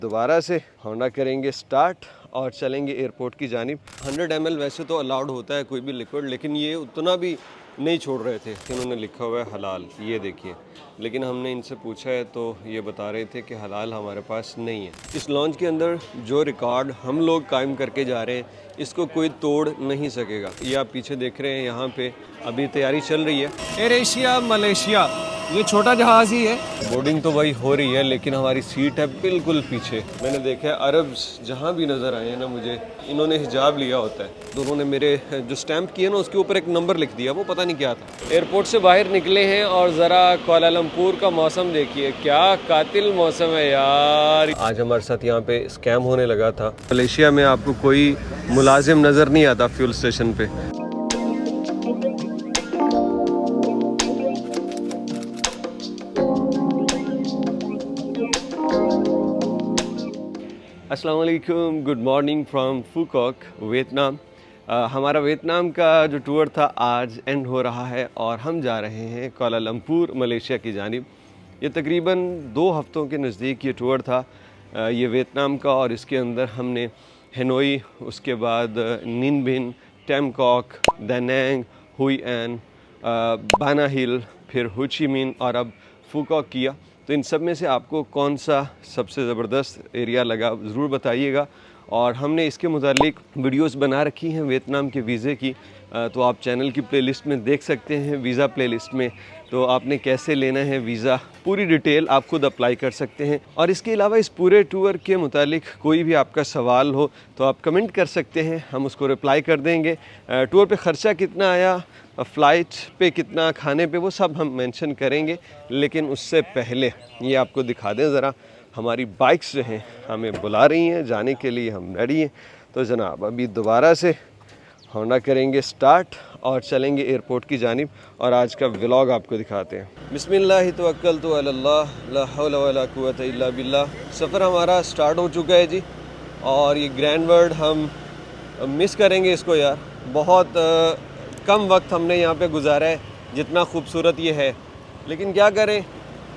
दोबारा से होंडा करेंगे स्टार्ट और चलेंगे एयरपोर्ट की जानिब। 100 ml वैसे तो अलाउड होता है कोई भी लिक्विड, लेकिन ये उतना भी नहीं छोड़ रहे थे। इन्होंने लिखा हुआ है हलाल, ये देखिए, लेकिन हमने इनसे पूछा है तो ये बता रहे थे कि हलाल हमारे पास नहीं है। इस लॉन्च के अंदर जो रिकॉर्ड हम लोग कायम करके जा रहे हैं इसको कोई तोड़ नहीं सकेगा। ये आप पीछे देख रहे हैं, यहाँ पे अभी तैयारी चल रही है। एयर एशिया मलेशिया, ये छोटा जहाज ही है। बोर्डिंग तो वही हो रही है, लेकिन हमारी सीट है बिल्कुल पीछे। मैंने देखा है अरब्स जहाँ भी नज़र आए हैं ना मुझे, इन्होंने हिजाब लिया होता है। दोनों ने मेरे जो स्टैंप किए ना उसके ऊपर एक नंबर लिख दिया, वो पता नहीं क्या था। एयरपोर्ट से बाहर निकले हैं और ज़रा कुआलालंपुर का मौसम देखिए, क्या कातिल मौसम है यार। आज हमारे साथ यहाँ पे स्कैम होने लगा था। मलेशिया में आपको कोई मुलाजिम नज़र नहीं आता फ्यूल स्टेशन पे। अस्सलाम वालेकुम, गुड मॉर्निंग फ्रॉम फूकॉक, वियतनाम। हमारा वियतनाम का जो टूर था आज एंड हो रहा है और हम जा रहे हैं कुआलालंपुर मलेशिया की जानिब। ये तकरीबन 2 हफ्तों के नज़दीक ये टूर था ये वियतनाम का, और इसके अंदर हमने हेनोई, उसके बाद निन बिन, टैमकॉक, दानंग, हुई एन, बाना हिल, फिर हो ची मिन और अब फूकॉक किया। तो इन सब में से आपको कौन सा सबसे ज़बरदस्त एरिया लगा ज़रूर बताइएगा। और हमने इसके मुतालिक वीडियोस बना रखी हैं वियतनाम के वीज़े की, तो आप चैनल की प्लेलिस्ट में देख सकते हैं, वीज़ा प्लेलिस्ट में। तो आपने कैसे लेना है वीज़ा, पूरी डिटेल आप खुद अप्लाई कर सकते हैं। और इसके अलावा इस पूरे टूर के मुतालिक कोई भी आपका सवाल हो तो आप कमेंट कर सकते हैं, हम उसको रिप्लाई कर देंगे। टूर पे ख़र्चा कितना आया, फ़्लाइट पे कितना, खाने पे, वो सब हम मेंशन करेंगे। लेकिन उससे पहले ये आपको दिखा दें ज़रा, हमारी बाइक्स जो हैं हमें बुला रही हैं जाने के लिए, हम रेडी हैं। तो जनाब अभी दोबारा से होंडा करेंगे स्टार्ट और चलेंगे एयरपोर्ट की जानिब और आज का व्लॉग आपको दिखाते हैं। बिस्मिल्लाह तवक्कलतु अलल्लाह, ला हौला वला कुव्वता इल्ला बिल्लाह। सफ़र हमारा स्टार्ट हो चुका है जी, और ये ग्रैंड वर्ल्ड हम मिस करेंगे इसको यार। बहुत कम वक्त हमने यहाँ पे गुजारा है जितना खूबसूरत ये है, लेकिन क्या करें,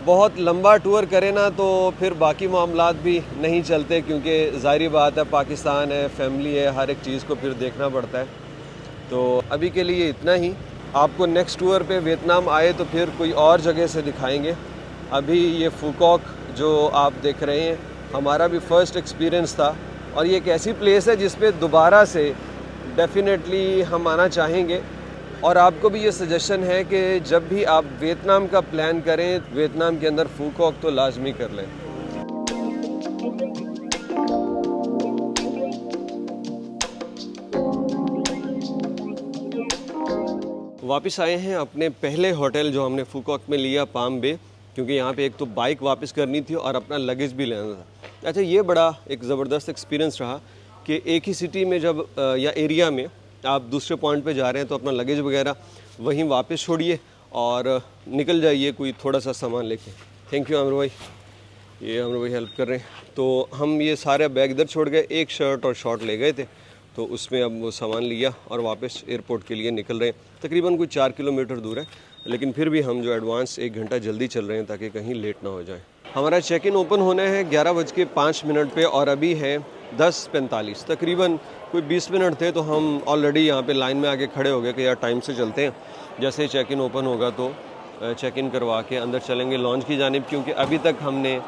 बहुत लंबा टूर करें ना तो फिर बाकी मामलात भी नहीं चलते, क्योंकि ज़ाहिर बात है पाकिस्तान है, फैमिली है, हर एक चीज़ को फिर देखना पड़ता है। तो अभी के लिए इतना ही। आपको नेक्स्ट टूर पे वियतनाम आए तो फिर कोई और जगह से दिखाएंगे। अभी ये फूकॉक जो आप देख रहे हैं हमारा भी फ़र्स्ट एक्सपीरियंस था, और ये एक ऐसी प्लेस है जिस पे दोबारा से डेफिनेटली हम आना चाहेंगे। और आपको भी ये सजेशन है कि जब भी आप वियतनाम का प्लान करें, वियतनाम के अंदर फूकॉक तो लाजमी कर लें। वापस आए हैं अपने पहले होटल जो हमने फूकॉक में लिया, पाम बे, क्योंकि यहाँ पे एक तो बाइक वापस करनी थी और अपना लगेज भी लेना था। अच्छा, ये बड़ा एक ज़बरदस्त एक्सपीरियंस रहा कि एक ही सिटी में जब या एरिया में आप दूसरे पॉइंट पे जा रहे हैं तो अपना लगेज वगैरह वहीं वापस छोड़िए और निकल जाइए कोई थोड़ा सा सामान लेके। थैंक यू अमर भाई, ये अमर भाई हेल्प कर रहे हैं। तो हम ये सारे बैग इधर छोड़ गए, एक शर्ट और शॉर्ट ले गए थे, तो उसमें अब वो सामान लिया और वापस एयरपोर्ट के लिए निकल रहे हैं। तकरीबन कोई 4 किलोमीटर दूर है, लेकिन फिर भी हम जो एडवांस 1 घंटा जल्दी चल रहे हैं ताकि कहीं लेट ना हो जाए। हमारा चेक इन ओपन होना है 11:05 पे और अभी है 10:45, तकरीबन कोई 20 मिनट थे तो हम ऑलरेडी यहाँ पे लाइन में आके खड़े हो गए कि यार टाइम से चलते हैं। जैसे ही चेक इन ओपन होगा तो चेक इन करवा के अंदर चलेंगे लॉन्च की जानिब, क्योंकि अभी तक हमने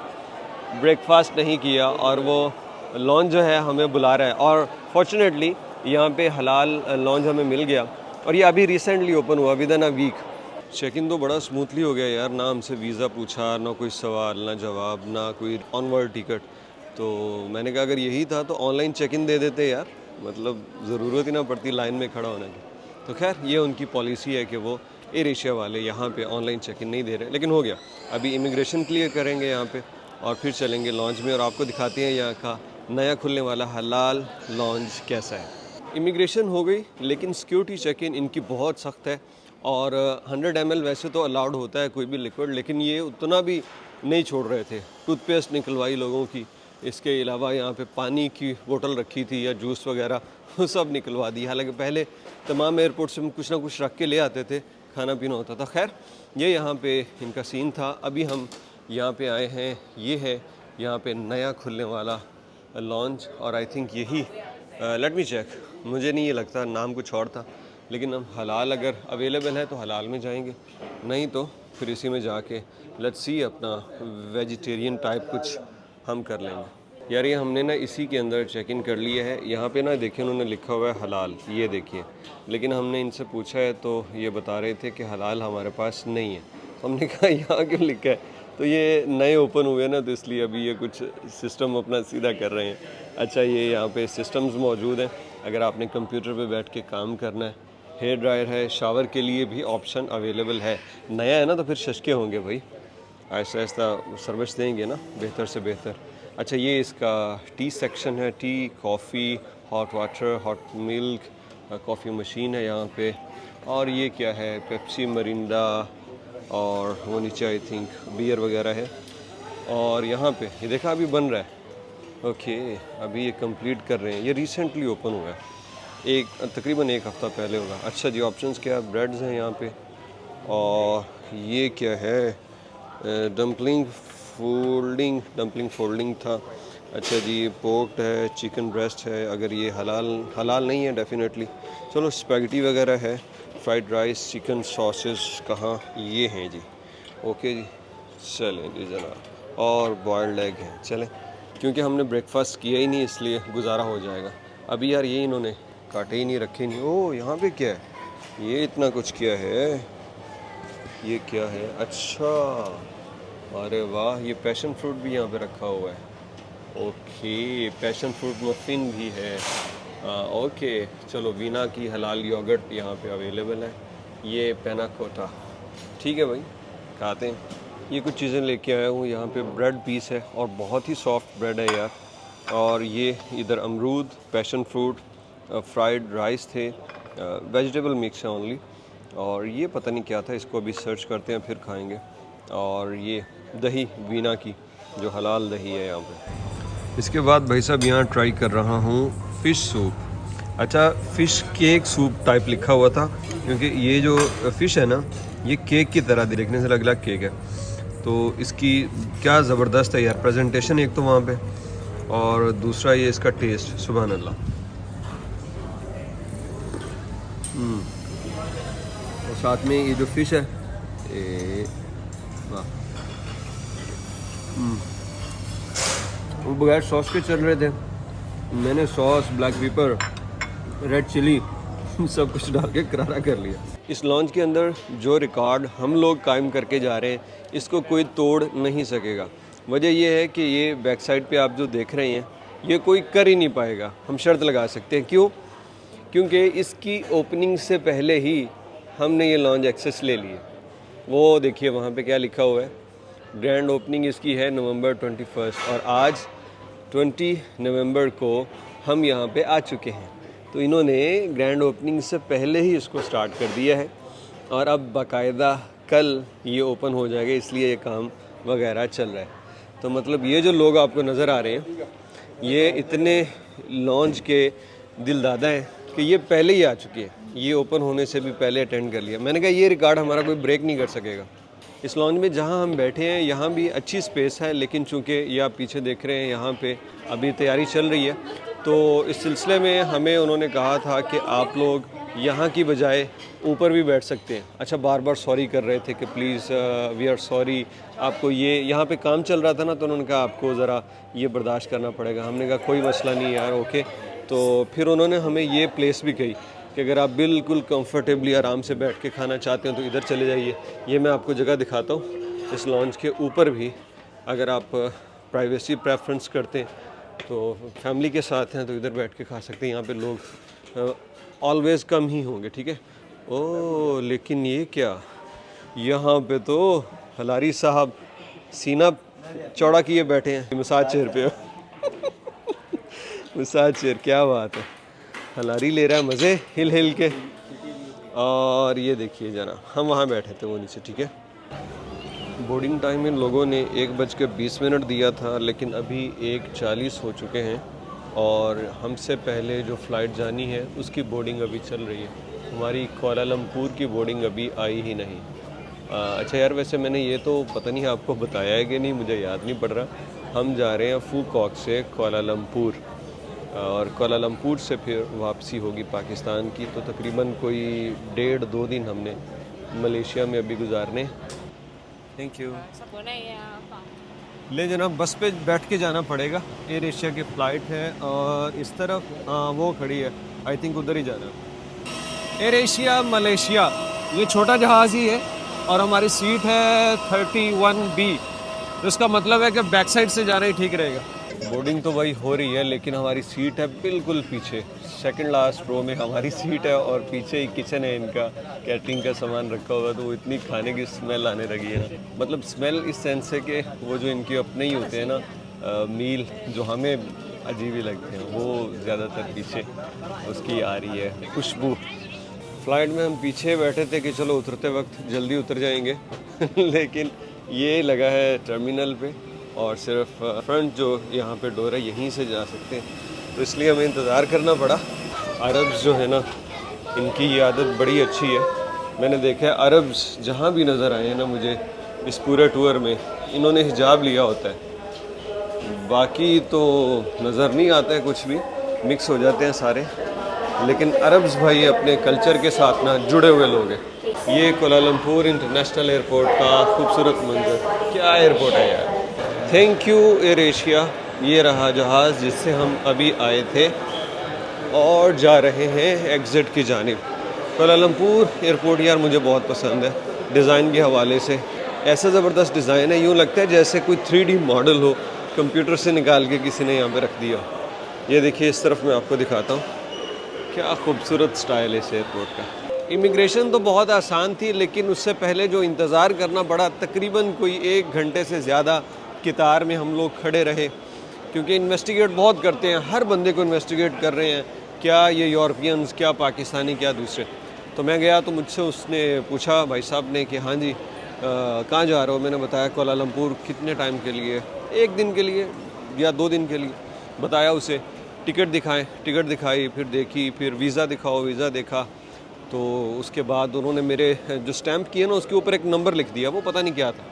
ब्रेकफास्ट नहीं किया और वो लॉन्च जो है हमें बुला रहा है। और फॉर्चुनेटली यहाँ पे हलाल लॉन्च हमें मिल गया, और ये अभी रिसेंटली ओपन हुआ, within a week. Check in तो बड़ा स्मूथली हो गया यार, ना हमसे वीज़ा पूछा, ना कोई सवाल, ना जवाब, ना कोई ऑनवर्ड टिकट। तो मैंने कहा अगर यही था तो ऑनलाइन चेक इन दे देते यार, मतलब ज़रूरत ही ना पड़ती लाइन में खड़ा होने की। तो खैर ये उनकी पॉलिसी है कि वो एयर एशिया वाले यहाँ पे ऑनलाइन चेक इन नहीं दे रहे, लेकिन हो गया। अभी इमिग्रेशन क्लियर करेंगे यहाँ पे और फिर चलेंगे लॉन्च में, और आपको दिखाते हैं यहाँ का नया खुलने वाला हलाल लॉन्च कैसा है। इमिग्रेशन हो गई, लेकिन सिक्योरिटी चेक इन इनकी बहुत सख्त है। और 100 ml वैसे तो अलाउड होता है कोई भी लिक्विड, लेकिन ये उतना भी नहीं छोड़ रहे थे। टूथपेस्ट निकलवाई लोगों की, इसके अलावा यहाँ पे पानी की बोतल रखी थी या जूस वगैरह वो सब निकलवा दी। हालांकि पहले तमाम एयरपोर्ट से हम कुछ ना कुछ रख के ले आते थे, खाना पीना होता था। खैर ये यहाँ पे इनका सीन था। अभी हम यहाँ पे आए हैं, ये है यहाँ पे नया खुलने वाला लॉन्च, और आई थिंक यही, लेट मी चेक, मुझे नहीं ये लगता, नाम कुछ और था, लेकिन हम हलाल अगर अवेलेबल है तो हलाल में जाएंगे, नहीं तो फिर इसी में जाके लेट्स सी अपना वेजिटेरियन टाइप कुछ हम कर लेंगे। यार ये हमने ना इसी के अंदर चेक इन कर लिया है। यहाँ पे ना देखिए उन्होंने लिखा हुआ है हलाल, ये देखिए, लेकिन हमने इनसे पूछा है तो ये बता रहे थे कि हलाल हमारे पास नहीं है। हमने कहा यहाँ क्यों लिखा है, तो ये नए ओपन हुए ना, तो इसलिए अभी ये कुछ सिस्टम अपना सीधा कर रहे हैं। अच्छा, ये यहाँ पे सिस्टम्स मौजूद हैं, अगर आपने कंप्यूटर पे बैठ के काम करना है। हेयर ड्रायर है, शावर के लिए भी ऑप्शन अवेलेबल है। नया है ना तो फिर सस्ते होंगे भाई, ऐसा ऐसा सर्विस देंगे ना बेहतर से बेहतर। अच्छा, ये इसका टी सेक्शन है, T, coffee, hot water, hot milk, coffee machine है यहाँ पे। और ये क्या है, पेप्सी, मरिंडा, और वो नीचे आई थिंक बियर वगैरह है। और यहाँ पे ये देखा अभी बन रहा है, ओके, अभी ये कंप्लीट कर रहे हैं। ये रिसेंटली ओपन हुआ है, तकरीबन एक हफ़्ता पहले होगा। अच्छा जी, ऑप्शंस क्या, ब्रेड्स हैं यहाँ पे, और ये क्या है, डम्पलिंग फोल्डिंग था। अच्छा जी, पोर्क है, चिकन ब्रेस्ट है, अगर ये हलाल नहीं है डेफिनेटली। चलो, स्पैगेटी वगैरह है, फ्राइड राइस, चिकन सॉसेस कहाँ, ये हैं जी, ओके जी, चलें जी जनाब। और बॉयल्ड एग है, चलें, क्योंकि हमने ब्रेकफास्ट किया ही नहीं इसलिए गुजारा हो जाएगा। अभी यार ये इन्होंने काटे ही नहीं, रखे नहीं। ओह, यहाँ पे क्या है, ये इतना कुछ क्या है, ये क्या है, अच्छा, अरे वाह, ये पैशन फ्रूट भी यहाँ पे रखा हुआ है। ओके, पैशन फ्रूट मफिन भी है। ओके, चलो, वीना की हलाल योगर्ट यहाँ पे अवेलेबल है। ये पैना कोटा, ठीक है भाई, खाते हैं। ये कुछ चीज़ें लेके आया हूँ। यहाँ पे ब्रेड पीस है और बहुत ही सॉफ्ट ब्रेड है यार। और ये इधर अमरूद, पैशन फ्रूट, फ्राइड राइस थे, वेजिटेबल मिक्स है ओनली। और ये पता नहीं क्या था, इसको अभी सर्च करते हैं फिर खाएंगे। और ये दही वीना की, जो हलाल दही है यहाँ पे। इसके बाद भाई साहब यहाँ ट्राई कर रहा हूँ फ़िश सूप। अच्छा, फ़िश केक सूप टाइप लिखा हुआ था, क्योंकि ये जो फ़िश है ना, ये केक की तरह देखने से लग रहा केक है। तो इसकी क्या ज़बरदस्त है यार प्रेजेंटेशन, एक तो वहाँ पे, और दूसरा ये इसका टेस्ट, सुभान अल्लाह। और साथ में ये जो फ़िश है, वाह, वो बगैर सॉस के चल रहे थे। मैंने sauce, black pepper, red chilli सब कुछ डाल के करारा कर लिया। इस लॉन्च के अंदर जो रिकॉर्ड हम लोग कायम करके जा रहे हैं, इसको कोई तोड़ नहीं सकेगा। वजह यह है कि ये बैक साइड पे आप जो देख रहे हैं, ये कोई कर ही नहीं पाएगा, हम शर्त लगा सकते हैं। क्यों? क्योंकि इसकी ओपनिंग से पहले ही हमने ये लॉन्च एक्सेस ले लिए। वो देखिए वहाँ पे क्या लिखा हुआ है, ग्रैंड ओपनिंग इसकी है नवंबर 21, और आज 20 नवंबर को हम यहाँ पे आ चुके हैं। तो इन्होंने ग्रैंड ओपनिंग से पहले ही इसको स्टार्ट कर दिया है, और अब बाकायदा कल ये ओपन हो जाएगा, इसलिए ये काम वगैरह चल रहा है। तो मतलब ये जो लोग आपको नज़र आ रहे हैं, ये इतने लॉन्च के दिलदादा हैं कि ये पहले ही आ चुकी है, ये ओपन होने से भी पहले अटेंड कर लिया। मैंने कहा ये रिकॉर्ड हमारा कोई ब्रेक नहीं कर सकेगा। इस लॉन्च में जहां हम बैठे हैं, यहाँ भी अच्छी स्पेस है, लेकिन चूंकि ये आप पीछे देख रहे हैं, यहाँ पे अभी तैयारी चल रही है। तो इस सिलसिले में हमें उन्होंने कहा था कि आप लोग यहाँ की बजाय ऊपर भी बैठ सकते हैं। अच्छा, बार बार सॉरी कर रहे थे कि प्लीज़ वी आर सॉरी, आपको ये यहाँ पे काम चल रहा था ना, तो उन्होंने कहा आपको ज़रा ये बर्दाश्त करना पड़ेगा। हमने कहा कोई मसला नहीं यार, ओके। तो फिर उन्होंने हमें ये प्लेस भी कही कि अगर आप बिल्कुल कंफर्टेबली आराम से बैठ के खाना चाहते हैं तो इधर चले जाइए। ये मैं आपको जगह दिखाता हूँ। इस लॉन्च के ऊपर भी अगर आप प्राइवेसी प्रेफरेंस करते हैं, तो फैमिली के साथ हैं तो इधर बैठ के खा सकते हैं। यहाँ पे लोग ऑलवेज़ कम ही होंगे, ठीक है। ओह, लेकिन ये क्या, यहाँ पे तो हलारी साहब सीना चौड़ा किए बैठे हैं मसाज चेयर पे मसाज चेयर, क्या बात है। हलारी ले रहा है मज़े हिल हिल के। और ये देखिए जना, हम वहाँ बैठे थे वो नीचे, ठीक है। बोर्डिंग टाइम इन लोगों ने 1:20 दिया था, लेकिन अभी 1:40 हो चुके हैं, और हमसे पहले जो फ़्लाइट जानी है उसकी बोर्डिंग अभी चल रही है। हमारी कोलालमपुर की बोर्डिंग अभी आई ही नहीं। अच्छा यार, वैसे मैंने ये तो पता नहीं आपको बताया है कि नहीं, मुझे याद नहीं पड़ रहा, हम जा रहे हैं फूकॉक से कोलालमपुर और कोलालमपुर से फिर वापसी होगी पाकिस्तान की। तो तकरीबन कोई 1.5-2 दिन हमने मलेशिया में अभी गुजारने। Thank you. ले जनाब, बस पे बैठ के जाना पड़ेगा। एयर एशिया की फ़्लाइट है और इस तरफ वो खड़ी है, आई थिंक उधर ही जाना है। एयर एशिया मलेशिया, ये छोटा जहाज़ ही है और हमारी सीट है 31B। तो इसका मतलब है कि बैक साइड से जाना ही ठीक रहेगा। बोर्डिंग तो भाई हो रही है लेकिन हमारी सीट है बिल्कुल पीछे, सेकंड लास्ट रो में हमारी सीट है और पीछे ही किचन है इनका, कैटरिंग का सामान रखा हुआ। तो वो इतनी खाने की स्मेल आने लगी है ना, मतलब स्मेल इस सेंस से कि वो जो इनके अपने ही होते हैं ना मील, जो हमें अजीब ही लगते हैं, वो ज़्यादातर पीछे उसकी आ रही है खुशबू। फ़्लाइट में हम पीछे बैठे थे कि चलो उतरते वक्त जल्दी उतर जाएंगे लेकिन ये लगा है टर्मिनल पे और सिर्फ फ्रंट जो यहाँ पे डोर है यहीं से जा सकते हैं, तो इसलिए हमें इंतज़ार करना पड़ा। अरब्स जो है ना, इनकी ये आदत बड़ी अच्छी है। मैंने देखा है अरब्स जहाँ भी नज़र आए हैं ना मुझे इस पूरे टूर में, इन्होंने हिजाब लिया होता है। बाकी तो नज़र नहीं आता है कुछ भी, मिक्स हो जाते हैं सारे। लेकिन अरब्स भाई अपने कल्चर के साथ ना जुड़े हुए लोग हैं। ये कोलालमपुर इंटरनेशनल एयरपोर्ट का खूबसूरत मंजर। क्या एयरपोर्ट है यार। Thank you air Asia. ये रहा जहाज़ जिससे हम अभी आए थे और जा रहे हैं एग्ज़िट की जानिब। कोलालमपुर एयरपोर्ट यार मुझे बहुत पसंद है डिज़ाइन के हवाले से। ऐसा ज़बरदस्त डिज़ाइन है, यूँ लगता है जैसे कोई 3D मॉडल हो, कंप्यूटर से निकाल के किसी ने यहाँ पे रख दिया। ये देखिए, इस तरफ मैं आपको दिखाता हूँ, क्या खूबसूरत स्टाइल है इस एयरपोर्ट का। इमिग्रेशन तो बहुत आसान थी लेकिन उससे पहले जो इंतज़ार करना पड़ा, तकरीबन कोई 1 घंटे से ज़्यादा कतार में हम लोग खड़े रहे, क्योंकि इन्वेस्टिगेट बहुत करते हैं, हर बंदे को इन्वेस्टिगेट कर रहे हैं, क्या ये यूरोपियंस, क्या पाकिस्तानी, क्या दूसरे। तो मैं गया तो मुझसे उसने पूछा भाई साहब ने कि हाँ जी कहाँ जा रहे हो। मैंने बताया कोलालमपुर। कितने टाइम के लिए? 1 दिन के लिए या 2 दिन के लिए बताया उसे। टिकट दिखाएं, टिकट दिखाई, फिर देखी, फिर वीज़ा दिखाओ, वीज़ा देखा। तो उसके बाद उन्होंने मेरे जो स्टैंप किए ना उसके ऊपर एक नंबर लिख दिया, वो पता नहीं क्या था।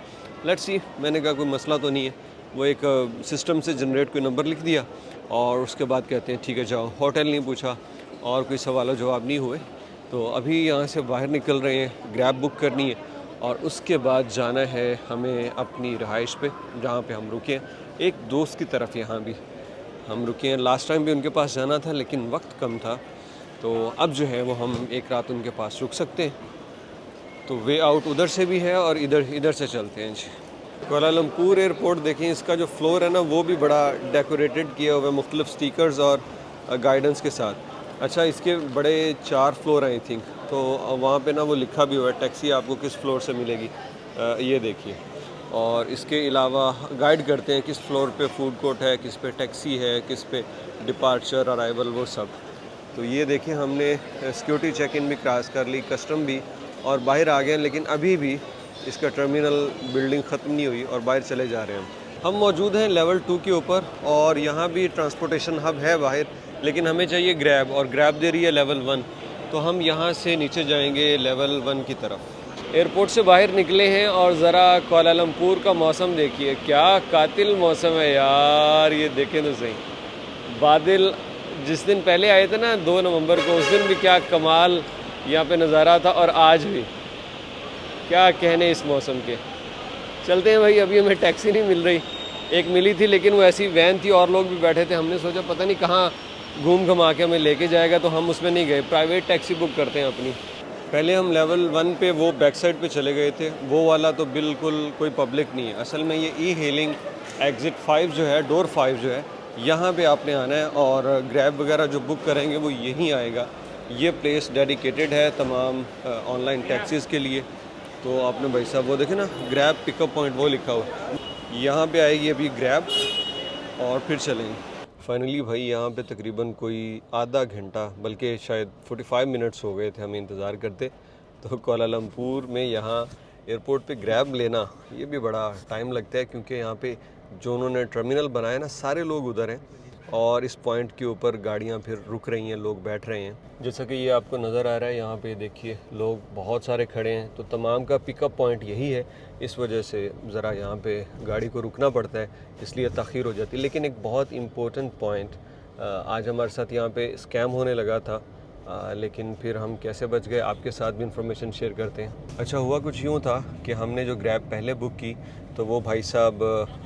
लेट्स सी, मैंने कहा कोई मसला तो नहीं है। वो एक सिस्टम से जनरेट कोई नंबर लिख दिया और उसके बाद कहते हैं ठीक है जाओ। होटल नहीं पूछा और कोई सवाल जवाब नहीं हुए। तो अभी यहाँ से बाहर निकल रहे हैं, ग्रैब बुक करनी है और उसके बाद जाना है हमें अपनी रहाइश पे, जहाँ पे हम रुके हैं। एक दोस्त की तरफ यहाँ भी हम रुके हैं। लास्ट टाइम भी उनके पास जाना था लेकिन वक्त कम था, तो अब जो है वो हम एक रात उनके पास रुक सकते हैं। तो वे आउट उधर से भी है और इधर से चलते हैं जी। कोलालमपुर एयरपोर्ट देखें, इसका जो फ्लोर है ना वो भी बड़ा डेकोरेटेड किया हुआ है मुख्तलिफ स्टिकर्स और गाइडेंस के साथ। अच्छा, इसके बड़े 4 फ्लोर हैं आई थिंक। तो वहाँ पे ना वो लिखा भी हुआ है टैक्सी आपको किस फ्लोर से मिलेगी, ये देखिए। और इसके अलावा गाइड करते हैं किस फ्लोर पे फूड कोर्ट है, किस पे टैक्सी है, किस पे डिपार्चर, अराइवल, वो सब। तो ये देखिए, हमने सिक्योरिटी चेक इन भी क्रॉस कर ली, कस्टम भी, और बाहर आ गए। लेकिन अभी भी इसका टर्मिनल बिल्डिंग ख़त्म नहीं हुई और बाहर चले जा रहे हैं हम। मौजूद हैं लेवल 2 के ऊपर और यहाँ भी ट्रांसपोर्टेशन हब है बाहर, लेकिन हमें चाहिए ग्रैब और ग्रैब दे रही है लेवल 1। तो हम यहाँ से नीचे जाएंगे लेवल 1 की तरफ। एयरपोर्ट से बाहर निकले हैं और ज़रा कोलालमपुर का मौसम देखिए, क्या कातिल मौसम है यार। ये देखें तो सही, बादल जिस दिन पहले आए थे ना 2 नवंबर को, उस दिन भी क्या कमाल यहाँ पे नज़ारा था और आज भी क्या कहने इस मौसम के। चलते हैं भाई, अभी हमें टैक्सी नहीं मिल रही। एक मिली थी लेकिन वो ऐसी वैन थी और लोग भी बैठे थे। हमने सोचा पता नहीं कहाँ घूम घमा के हमें लेके जाएगा, तो हम उसमें नहीं गए, प्राइवेट टैक्सी बुक करते हैं अपनी। पहले हम लेवल 1 पे वो बैक साइड पे चले गए थे, वो वाला तो बिल्कुल कोई पब्लिक नहीं है। असल में ये ई हेलिंग एग्ज़िट 5 जो है, डोर 5 जो है, यहाँ पे आपने आना है और ग्रैब वगैरह जो बुक करेंगे वो यहीं आएगा। ये प्लेस डेडिकेटेड है तमाम ऑनलाइन टैक्सीज़ के लिए। तो आपने भाई साहब वो देखे ना, ग्रैब पिकअप पॉइंट वो लिखा हुआ, यहाँ पे आएगी अभी ग्रैब और फिर चलेंगे। फाइनली भाई यहाँ पे तकरीबन कोई आधा घंटा, बल्कि शायद 45 मिनट्स हो गए थे हमें इंतज़ार करते। तो कोलालमपुर में यहाँ एयरपोर्ट पे ग्रैब लेना ये भी बड़ा टाइम लगता है, क्योंकि यहाँ पे जो उन्होंने टर्मिनल बनाया ना, सारे लोग उधर हैं। और इस पॉइंट के ऊपर गाड़ियाँ फिर रुक रही हैं, लोग बैठ रहे हैं। जैसा कि ये आपको नज़र आ रहा है यहाँ पे देखिए लोग बहुत सारे खड़े हैं, तो तमाम का पिकअप पॉइंट यही है। इस वजह से ज़रा यहाँ पे गाड़ी को रुकना पड़ता है, इसलिए तख़ीर हो जाती है। लेकिन एक बहुत इम्पोर्टेंट पॉइंट, आज हमारे साथ यहाँ पे स्कैम होने लगा था, लेकिन फिर हम कैसे बच गए आपके साथ भी इंफॉर्मेशन शेयर करते हैं। अच्छा, हुआ कुछ यूँ था कि हमने जो ग्रैब पहले बुक की तो वो भाई साहब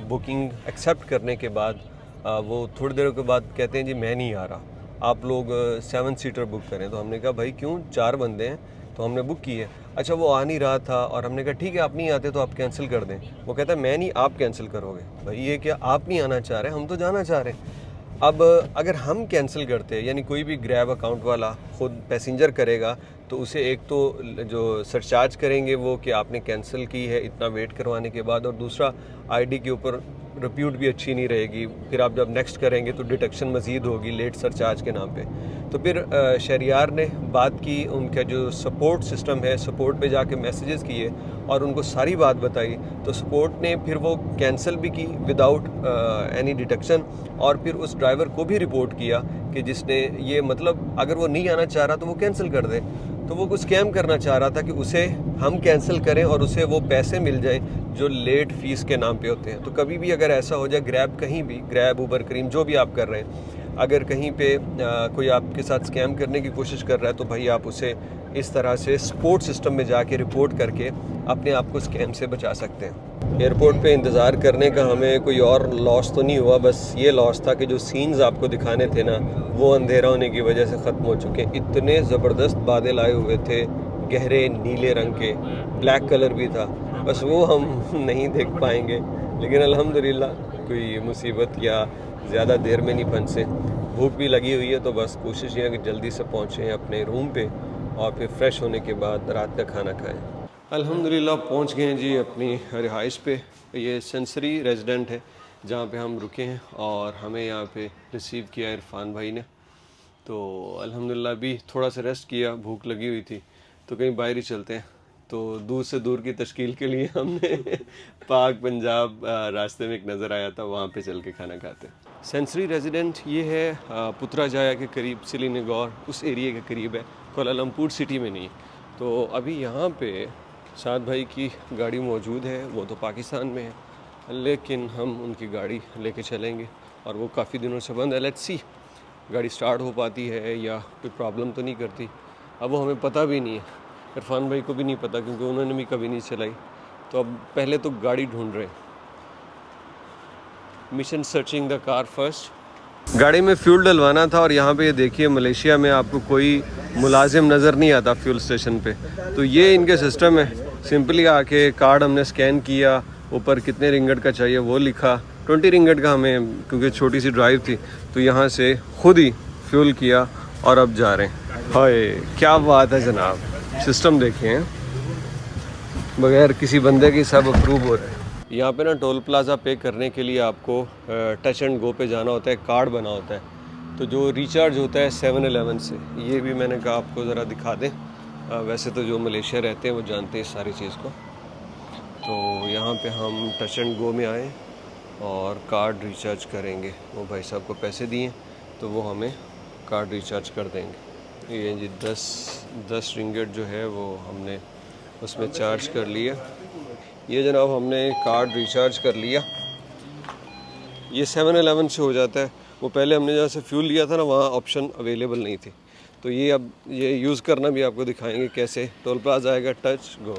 बुकिंग एक्सेप्ट करने के बाद वो थोड़ी देर के बाद कहते हैं जी मैं नहीं आ रहा, आप लोग 7 सीटर बुक करें। तो हमने कहा भाई क्यों, 4 बंदे हैं, तो हमने बुक की है। अच्छा, वो आ नहीं रहा था और हमने कहा ठीक है आप नहीं आते तो आप कैंसिल कर दें। वो कहता है मैं नहीं, आप कैंसिल करोगे। भाई ये क्या, आप नहीं आना चाह रहे, हम तो जाना चाह रहे हैं। अब अगर हम कैंसिल करते हैं, यानी कोई भी ग्रैब अकाउंट वाला खुद पैसेंजर करेगा, तो उसे एक तो जो सरचार्ज करेंगे वो कि आपने कैंसिल की है इतना वेट करवाने के बाद, और दूसरा आईडी के ऊपर रिप्यूट भी अच्छी नहीं रहेगी। फिर आप जब नेक्स्ट करेंगे तो डिटेक्शन मज़ीद होगी लेट सरचार्ज के नाम पे। तो फिर शहरियार ने बात की, उनका जो सपोर्ट सिस्टम है, सपोर्ट पे जाके मैसेजेस किए और उनको सारी बात बताई। तो सपोर्ट ने फिर वो कैंसिल भी की विदाउट एनी डिटेक्शन, और फिर उस ड्राइवर को भी रिपोर्ट किया कि जिसने ये, मतलब अगर वो नहीं आना चाह रहा तो वो कैंसिल कर दे। तो वो कुछ स्कैम करना चाह रहा था कि उसे हम कैंसिल करें और उसे वो पैसे मिल जाएं जो लेट फीस के नाम पे होते हैं। तो कभी भी अगर ऐसा हो जाए, ग्रैब कहीं भी, ग्रैब, उबर, करीम, जो भी आप कर रहे हैं, अगर कहीं पे कोई आपके साथ स्कैम करने की कोशिश कर रहा है तो भाई आप उसे इस तरह से सपोर्ट सिस्टम में जाके रिपोर्ट करके अपने आप को स्कैम से बचा सकते हैं। एयरपोर्ट पे इंतज़ार करने का हमें कोई और लॉस तो नहीं हुआ, बस ये लॉस था कि जो सीन्स आपको दिखाने थे ना, वो अंधेरा होने की वजह से ख़त्म हो चुके। इतने ज़बरदस्त बादल आए हुए थे, गहरे नीले रंग के, ब्लैक कलर भी था, बस वो हम नहीं देख पाएंगे। लेकिन अल्हम्दुलिल्लाह कोई मुसीबत या ज़्यादा देर में नहीं फंसे। भूख भी लगी हुई है, तो बस कोशिश ये है कि जल्दी से पहुँचें अपने रूम पे और फिर फ्रेश होने के बाद रात का खाना खाएं। अल्हम्दुलिल्लाह पहुँच गए हैं जी अपनी रिहाइश पे। ये सेंसरी रेजिडेंट है जहाँ पे हम रुके हैं, और हमें यहाँ पे रिसीव किया इरफान भाई ने। तो अल्हम्दुलिल्लाह भी थोड़ा सा रेस्ट किया, भूख लगी हुई थी, तो कहीं बाहर ही चलते हैं। तो दूर से दूर की तश्कील के लिए हमने पाक पंजाब रास्ते में एक नज़र आया था, वहाँ पे चल के खाना खाते हैं। सेंसरी रेजिडेंट ये है पुत्राजाया के करीब, सिलीनगौर उस एरिया के करीब है, कोलालमपुर सिटी में नहीं। तो अभी यहाँ पे साद भाई की गाड़ी मौजूद है, वो तो पाकिस्तान में है, लेकिन हम उनकी गाड़ी लेके चलेंगे और वो काफ़ी दिनों से बंद है। लेट्स सी गाड़ी स्टार्ट हो पाती है या कोई प्रॉब्लम तो नहीं करती, अब वो हमें पता भी नहीं है। इरफान भाई को भी नहीं पता क्योंकि उन्होंने भी कभी नहीं चलाई। तो अब पहले तो गाड़ी ढूंढ रहे हैं, mission searching the car first. गाड़ी में फ्यूल डलवाना था, और यहाँ पे ये देखिए मलेशिया में आपको कोई मुलाजिम नज़र नहीं आता फ्यूल स्टेशन पे। तो ये इनके सिस्टम है, सिंपली आके कार्ड हमने स्कैन किया, ऊपर कितने रिंगट का चाहिए वो लिखा, 20 रिंगट का हमें, क्योंकि छोटी सी ड्राइव थी, तो यहाँ से खुद ही फ्यूल किया और अब जा रहे हैं। हाय क्या बात है जनाब, सिस्टम देखें, बगैर किसी बंदे की सब अप्रूव हो रहे हैं। यहाँ पे ना टोल प्लाज़ा पे करने के लिए आपको टच एंड गो पे जाना होता है, कार्ड बना होता है। तो जो रिचार्ज होता है 7-Eleven से, ये भी मैंने कहा आपको ज़रा दिखा दें। वैसे तो जो मलेशिया रहते हैं वो जानते हैं इस सारी चीज़ को। तो यहाँ पे हम टच एंड गो में आए और कार्ड रिचार्ज करेंगे। वो भाई साहब को पैसे दिए तो वो हमें कार्ड रिचार्ज कर देंगे। ये जी 10 रिंगट जो है वो हमने उसमें चार्ज कर लिया। ये जनाब हमने कार्ड रिचार्ज कर लिया। ये 7-Eleven से हो जाता है, वो पहले हमने जहाँ से फ्यूल लिया था ना वहाँ ऑप्शन अवेलेबल नहीं थी। तो ये अब ये यूज़ करना भी आपको दिखाएंगे कैसे। टोल प्लाज़ा आएगा, टच गो।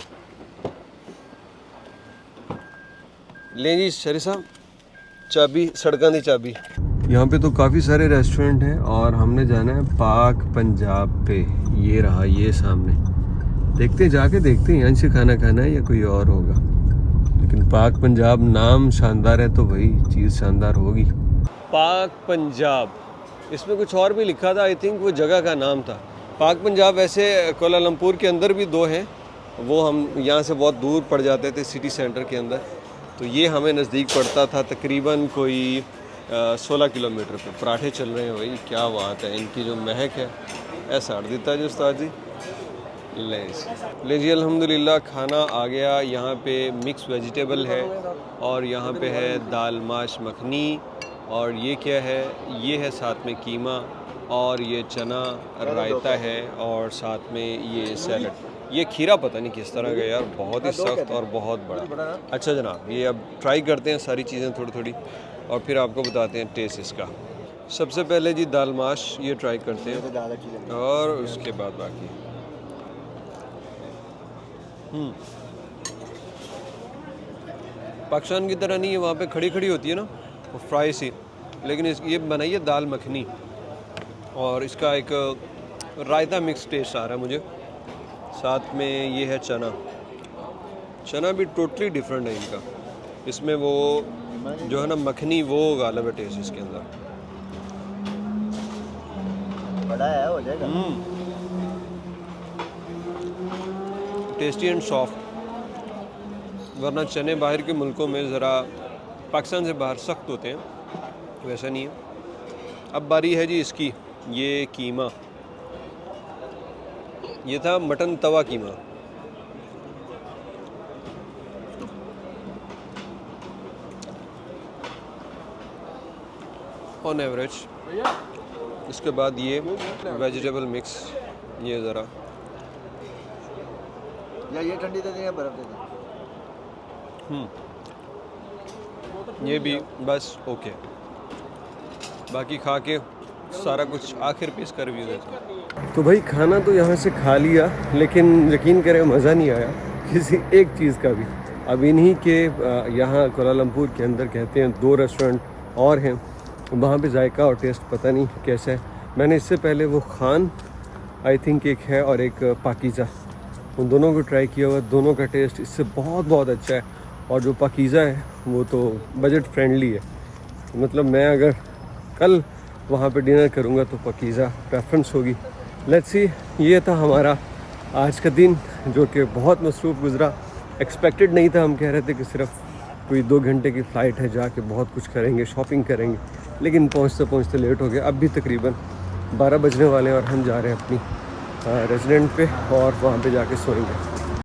लें जी शरी साहब चाबी, सड़कों की चाबी। यहाँ पे तो काफ़ी सारे रेस्टोरेंट हैं और हमने जाना है पाक पंजाब पे। ये रहा ये सामने, देखते हैं जाके देखते हैं यहाँ से खाना खाना है या कोई और होगा। लेकिन पाक पंजाब नाम शानदार है तो वही चीज़ शानदार होगी। पाक पंजाब, इसमें कुछ और भी लिखा था, आई थिंक वो जगह का नाम था पाक पंजाब। वैसे कोलालमपुर के अंदर भी 2 हैं, वो हम यहाँ से बहुत दूर पड़ जाते थे सिटी सेंटर के अंदर। तो ये हमें नज़दीक पड़ता था, तकरीबन कोई 16 किलोमीटर पे। पराठे चल रहे हैं भाई, क्या बात है, इनकी जो महक है ऐसा अड़ देता है जी उस्ताद जी। ले जी अल्हम्दुलिल्लाह खाना आ गया। यहाँ पे मिक्स वेजिटेबल है और यहाँ पे है दाल माश मखनी और ये क्या है, ये है साथ में कीमा और ये चना रायता है और साथ में ये सैलड। ये खीरा पता नहीं किस तरह का यार, बहुत ही सख्त और बहुत बड़ा। अच्छा जनाब, ये अब ट्राई करते हैं सारी चीज़ें थोड़ी थोड़ी और फिर आपको बताते हैं टेस्ट इसका। सबसे पहले जी दाल माश ये ट्राई करते हैं और उसके बाद बाकी। पाकिस्तान की तरह नहीं है, वहाँ पे खड़ी खड़ी होती है ना वो फ्राई सी, लेकिन ये बनाई है दाल मखनी और इसका एक रायता मिक्स टेस्ट आ रहा है मुझे। साथ में ये है चना, चना भी टोटली डिफरेंट है इनका। इसमें वो जो है ना मखनी, वो गालिब है टेस्ट इसके अंदर। बड़ा है, हो जाएगा। टेस्टी एंड सॉफ्ट, वरना चने बाहर के मुल्कों में ज़रा पाकिस्तान से बाहर सख्त होते हैं, वैसा नहीं है। अब बारी है जी इसकी, ये कीमा, ये था mutton Tawa keema. On average. इसके बाद ये वेजिटेबल मिक्स, ये ज़रा या ये ठंडी दे दें या बर्फ दे दें? ये भी बस ओके। बाकी खा के सारा कुछ आखिर पे इसका रिव्यू देता हूँ। तो भाई खाना तो यहाँ से खा लिया, लेकिन यकीन करें मज़ा नहीं आया किसी एक चीज़ का भी। अब इन्हीं के यहाँ कोलालमपुर के अंदर कहते हैं 2 रेस्टोरेंट और हैं, वहाँ पे जायका और टेस्ट पता नहीं कैसा है। मैंने इससे पहले वो खान आई थिंक एक है और एक पाकीज़ा, उन दोनों को ट्राई किया हुआ। दोनों का टेस्ट इससे बहुत बहुत अच्छा है। और जो पाकीज़ा है वो तो बजट फ्रेंडली है, मतलब मैं अगर कल वहाँ पे डिनर करूँगा तो पाकीज़ा प्रेफरेंस होगी। Let's see. ये था हमारा आज का दिन जो कि बहुत मसरूफ़ गुज़रा। एक्सपेक्टेड नहीं था, हम कह रहे थे कि सिर्फ कोई 2 घंटे की फ़्लाइट है, जाके बहुत कुछ करेंगे, शॉपिंग करेंगे, लेकिन पहुँचते पहुँचते लेट हो गया। अब भी तकरीबन 12 बजने वाले हैं और हम जा रहे हैं अपनी रेजिडेंट पे और वहाँ पे जाके सोएंगे।